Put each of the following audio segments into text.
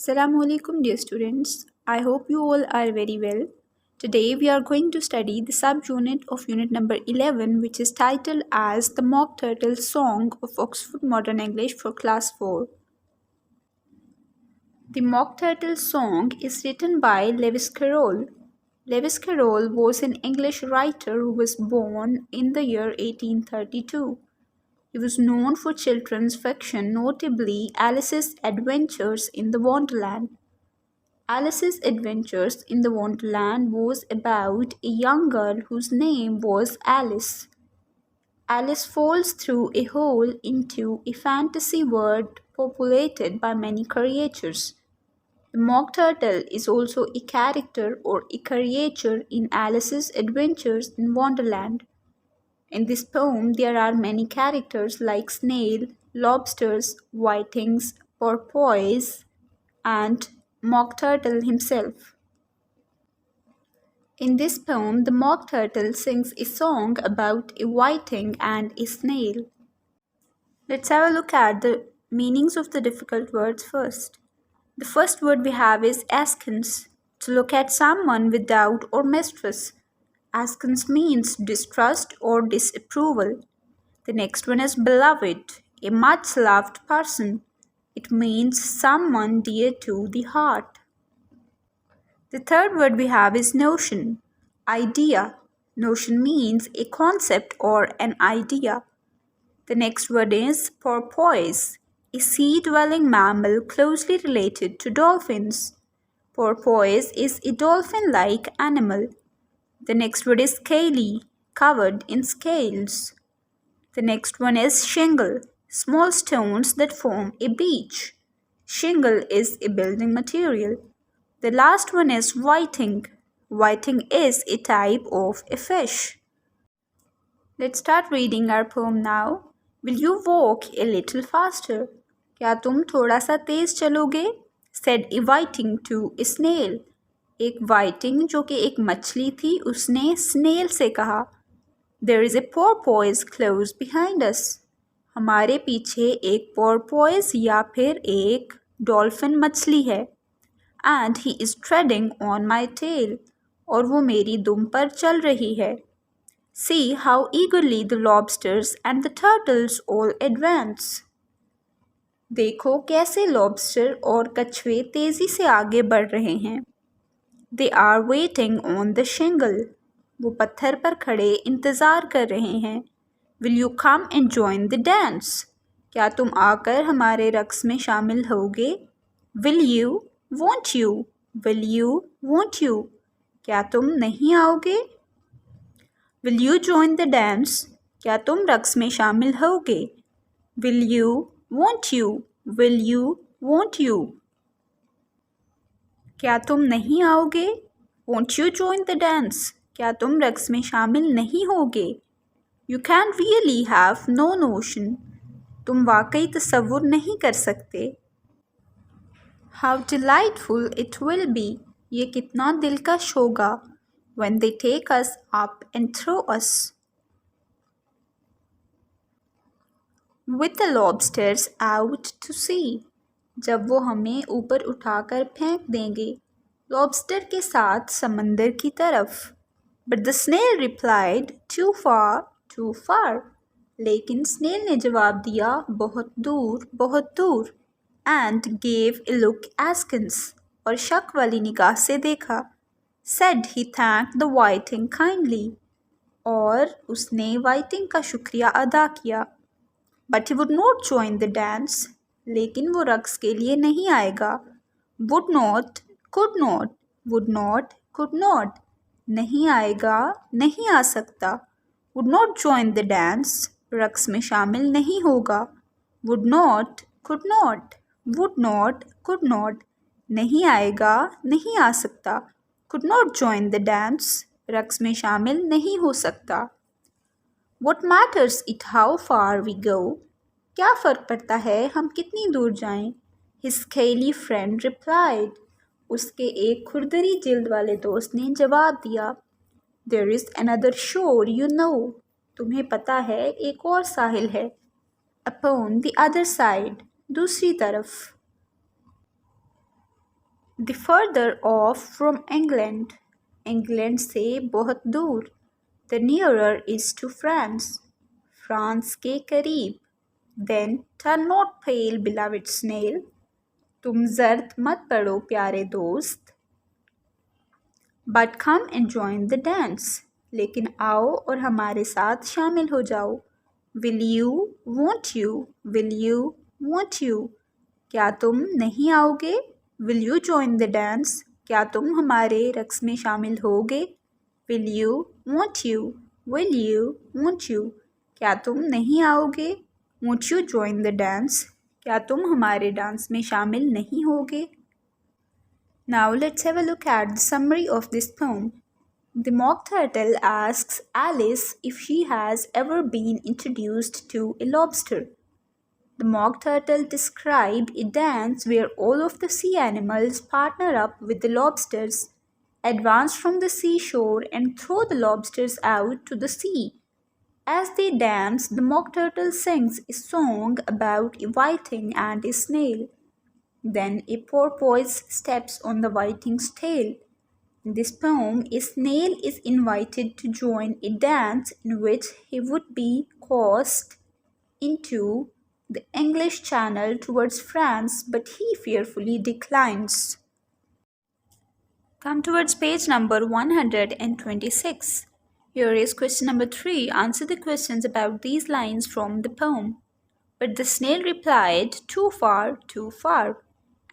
Assalamu alaikum, dear students. I hope you all are very well. Today we are going to study the subunit of unit number 11, which is titled as The Mock Turtle Song of Oxford Modern English for Class 4. The Mock Turtle Song is written by Lewis Carroll. Lewis Carroll was an English writer who was born in the year 1832. He was known for children's fiction, notably Alice's Adventures in the Wonderland. Alice's Adventures in the Wonderland was about a young girl whose name was Alice. Alice falls through a hole into a fantasy world populated by many creatures. The Mock Turtle is also a character or a creature in Alice's Adventures in Wonderland. In this poem, there are many characters like snail, lobsters, whitings, porpoise, and Mock Turtle himself. In this poem, the Mock Turtle sings a song about a whiting and a snail. Let's have a look at the meanings of the difficult words first. The first word we have is askance, to look at someone with doubt or mistrust. Askance means distrust or disapproval. The next one is beloved, a much loved person. It means someone dear to the heart. The third word we have is notion, idea. Notion means a concept or an idea. The next word is porpoise, a sea-dwelling mammal closely related to dolphins. Porpoise is a dolphin-like animal. The next word is scaly, covered in scales. The next one is shingle, small stones that form a beach. Shingle is a building material. The last one is whiting. Whiting is a type of a fish. Let's start reading our poem now. Will you walk a little faster? क्या तुम थोड़ा सा तेज चलोगे? Said a whiting to a snail. एक whiting जो कि एक मछली थी उसने snail से कहा. There is a porpoise close behind us. हमारे पीछे एक porpoise या फिर एक dolphin मछली है. And he is treading on my tail. और वो मेरी दुम पर चल रही है. See how eagerly the lobsters and the turtles all advance. देखो कैसे lobster और कछुए तेजी से आगे बढ़ रहे हैं. They are waiting on the shingle. वो पत्थर पर खड़े इंतज़ार कर रहे हैं. Will you come and join the dance? क्या तुम आकर हमारे रक्स में शामिल होगे? Will you? Won't you? Will you? Won't you? क्या तुम नहीं आओगे? Will you join the dance? क्या तुम रक्स में शामिल होगे? Will you? Won't you? Will you? Won't you? क्या तुम नहीं आओगे? Won't you join the dance? क्या तुम रक्स में शामिल नहीं होगे? You can really have no notion. तुम वाकई तसव्वुर नहीं कर सकते. How delightful it will be. ये कितना दिलकश होगा. When they take us up and throw us. With the lobsters out to sea. जब वो हमें ऊपर उठाकर फेंक देंगे. Lobster के साथ समंदर की तरफ. But the snail replied, too far, too far. लेकिन snail ने जवाब दिया, बहुत दूर, बहुत दूर. And gave a look askance. और शक वाली निगाह से देखा. Said he thanked the whiting kindly. और उसने whiting का शुक्रिया अदा किया. But he would not join the dance. लेकिन वो रक्स के लिए नहीं आएगा. Would not, could not, would not, could not. नहीं आएगा, नहीं आ सकता. Would not join the dance. रक्स में शामिल नहीं होगा. Would not, could not, would not, could not. नहीं आएगा, नहीं आ सकता. Could not join the dance. रक्स में शामिल नहीं हो सकता. What matters it how far we go? क्या फ़र्क पड़ता है हम कितनी दूर जाएं? His scaly friend replied. उसके एक खुरदरी जिल्द वाले दोस्त ने जवाब दिया. There is another shore you know. तुम्हें पता है एक और साहिल है. Upon the other side. दूसरी तरफ. The further off from England. England से बहुत दूर. The nearer is to France. France के करीब. Then turn not pale, beloved snail. तुम जर्द मत पड़ो प्यारे दोस्त. But come and join the dance. लेकिन आओ और हमारे साथ शामिल हो जाओ. Will you, won't you, will you, won't you. क्या तुम नहीं आओगे? Will you join the dance? क्या तुम हमारे रक्स में शामिल होगे? Will you, won't you, will you, won't you. क्या तुम नहीं आओगे? Won't you join the dance? क्या तुम हमारे डांस में शामिल नहीं होगे? Now let's have a look at the summary of this poem. The Mock Turtle asks Alice if she has ever been introduced to a lobster. The Mock Turtle described a dance where all of the sea animals partner up with the lobsters, advance from the seashore, and throw the lobsters out to the sea. As they dance, the Mock Turtle sings a song about a whiting and a snail. Then a porpoise steps on the whiting's tail. In this poem, a snail is invited to join a dance in which he would be cast into the English Channel towards France, but he fearfully declines. Come towards page number 126. Here is question number 3. Answer the questions about these lines from the poem. But the snail replied, too far,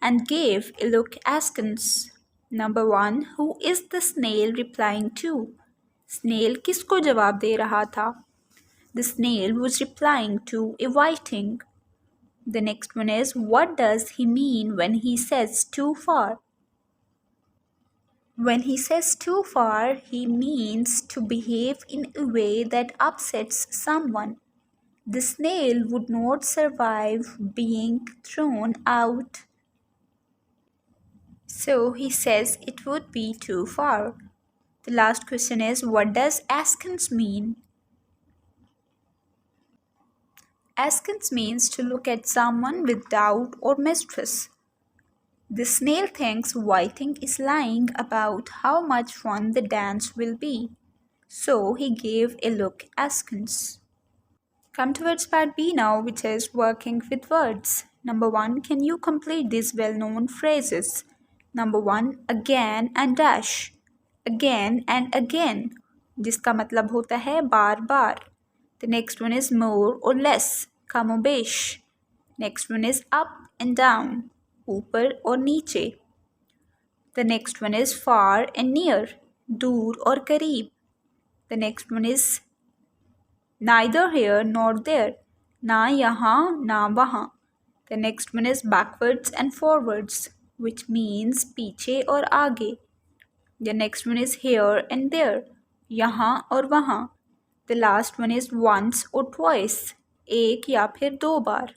and gave a look askance. Number 1. Who is the snail replying to? Snail किसको जवाब दे रहा था? The snail was replying to a whiting. The next one is, what does he mean when he says too far? When he says too far, he means to behave in a way that upsets someone. The snail would not survive being thrown out, so he says it would be too far. The last question is, what does askance mean? Askance means to look at someone with doubt or mistrust. The snail thinks Whiting is lying about how much fun the dance will be, so he gave a look askance. Come towards part B now, which is working with words. Number 1, can you complete these well-known phrases? Number 1, again and dash. Again and again, जिसका मतलब होता है बार बार. The next one is more or less, कम और बेश. Next one is up and down, ऊपर और नीचे. The next one is far and near, दूर और करीब. The next one is neither here nor there, ना यहाँ ना वहाँ. The next one is backwards and forwards, which means पीछे और आगे. The next one is here and there, यहाँ और वहाँ. The last one is once or twice, एक या फिर दो बार.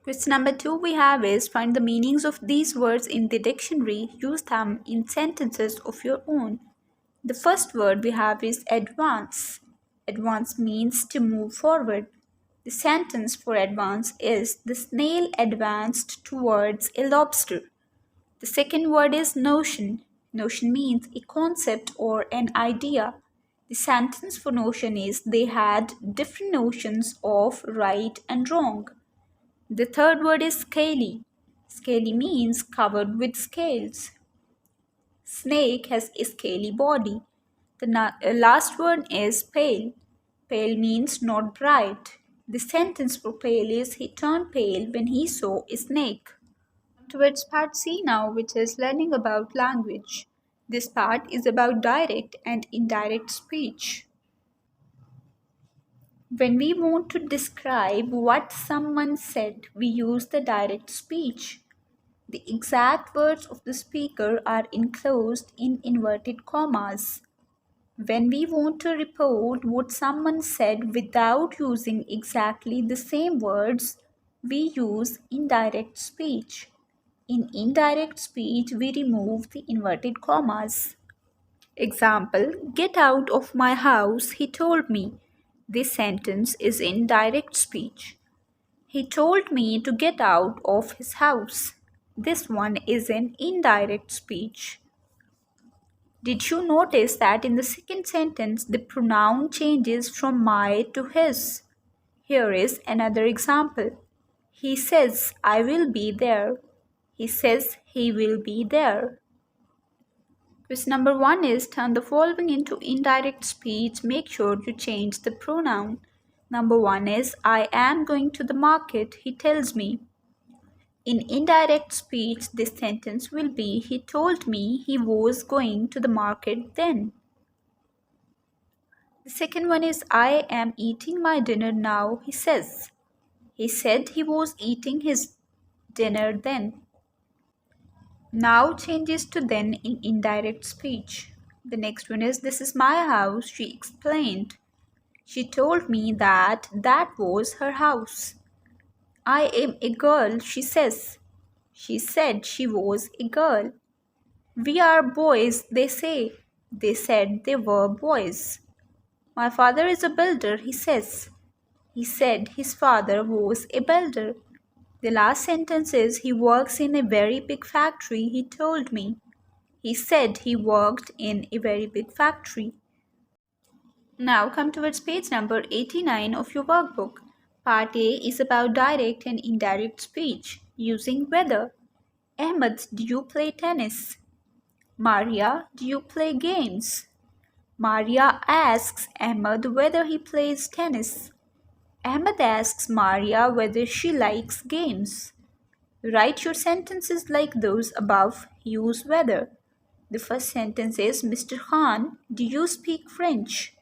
Question number 2 we have is, find the meanings of these words in the dictionary. Use them in sentences of your own. The first word we have is advance. Advance means to move forward. The sentence for advance is, the snail advanced towards a lobster. The second word is notion. Notion means a concept or an idea. The sentence for notion is, they had different notions of right and wrong. The third word is scaly. Scaly means covered with scales. Snake has a scaly body. The last word is pale. Pale means not bright. The sentence for pale is, he turned pale when he saw a snake. Towards part C now, which is learning about language. This part is about direct and indirect speech. When we want to describe what someone said, we use the direct speech. The exact words of the speaker are enclosed in inverted commas. When we want to report what someone said without using exactly the same words, we use indirect speech. In indirect speech, we remove the inverted commas. Example, get out of my house, he told me. This sentence is in direct speech. He told me to get out of his house. This one is an indirect speech. Did you notice that in the second sentence the pronoun changes from my to his? Here is another example. He says, I will be there. He says, he will be there. Quiz number 1 is turn the following into indirect speech. Make sure you change the pronoun. Number 1 is I am going to the market, he tells me. In indirect speech, this sentence will be he told me he was going to the market then. The second one is I am eating my dinner now, he says. He said he was eating his dinner then. Now changes to then in indirect speech. The next one is this is my house, she explained. She told me that that was her house. I am a girl, she says. She said she was a girl. We are boys, they say. They said they were boys. My father is a builder, he says. He said his father was a builder. The last sentence is he works in a very big factory, he told me. He said he worked in a very big factory. Now come towards page number 89 of your workbook. Part A is about direct and indirect speech using whether. Ahmed, do you play tennis? Maria, do you play games? Maria asks Ahmed whether he plays tennis. Ahmed asks Maria whether she likes games. Write your sentences like those above. Use whether. The first sentence is Mr. Khan, do you speak French?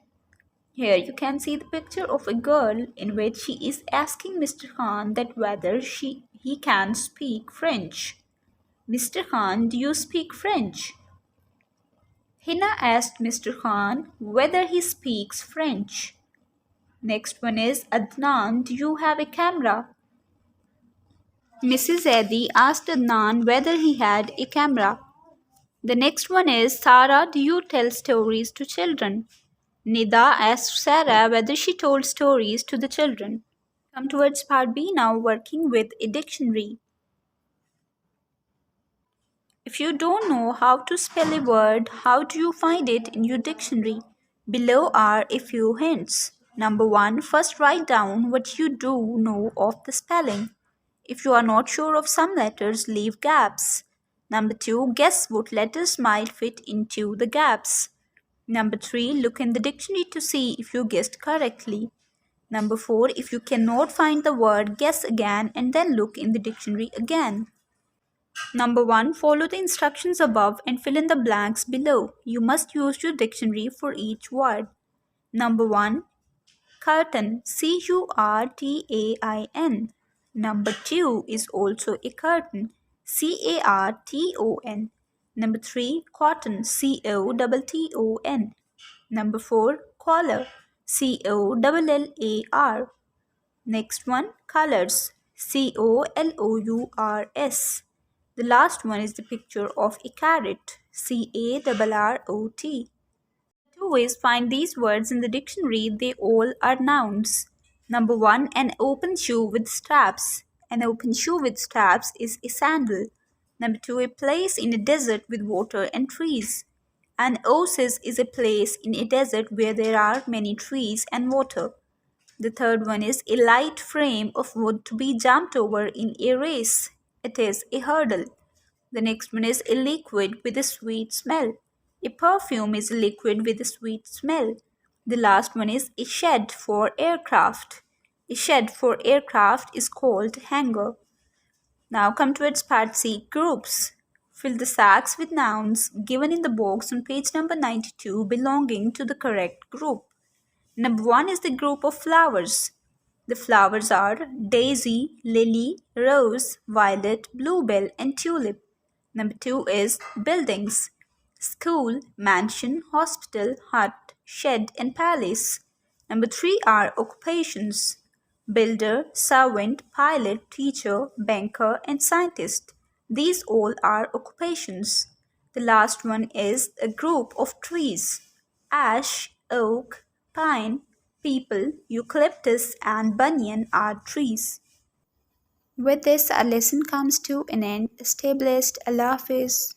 Here you can see the picture of a girl in which she is asking Mr. Khan that whether he can speak French. Mr. Khan, do you speak French? Hina asked Mr. Khan whether he speaks French. Next one is Adnan, do you have a camera? Mrs. Eddy asked Adnan whether he had a camera. The next one is Sarah, do you tell stories to children? Nida asked Sarah whether she told stories to the children. Come towards part B now, working with a dictionary. If you don't know how to spell a word, how do you find it in your dictionary? Below are a few hints. Number 1, first write down what you do know of the spelling. If you are not sure of some letters, leave gaps. Number 2, guess what letters might fit into the gaps. Number 3, look in the dictionary to see if you guessed correctly. Number 4, if you cannot find the word, guess again and then look in the dictionary again. Number 1, follow the instructions above and fill in the blanks below. You must use your dictionary for each word. Number 1, curtain, Curtain. Number 2 is also a curtain, Carton. Number 3, cotton, Cotton. Number 4, collar, Collar. Next one, colors, Colours. The last one is the picture of a carrot, Carrot. Two ways find these words in the dictionary, they all are nouns. Number 1, an open shoe with straps. An open shoe with straps is a sandal. Number 2, a place in a desert with water and trees. An oasis is a place in a desert where there are many trees and water. The third one is a light frame of wood to be jumped over in a race. It is a hurdle. The next one is a liquid with a sweet smell. A perfume is a liquid with a sweet smell. The last one is a shed for aircraft. A shed for aircraft is called hangar. Now come to its part C, groups. Fill the sacks with nouns given in the box on page number 92 belonging to the correct group. Number 1 is the group of flowers. The flowers are daisy, lily, rose, violet, bluebell, and tulip. Number 2 is buildings. School, mansion, hospital, hut, shed, and palace. Number 3 are occupations. Builder, servant, pilot, teacher, banker, and scientist. These all are occupations. The last one is a group of trees. Ash, oak, pine, peepal, eucalyptus, and banyan are trees. With this, our lesson comes to an end. Stay blessed. Allah Hafiz.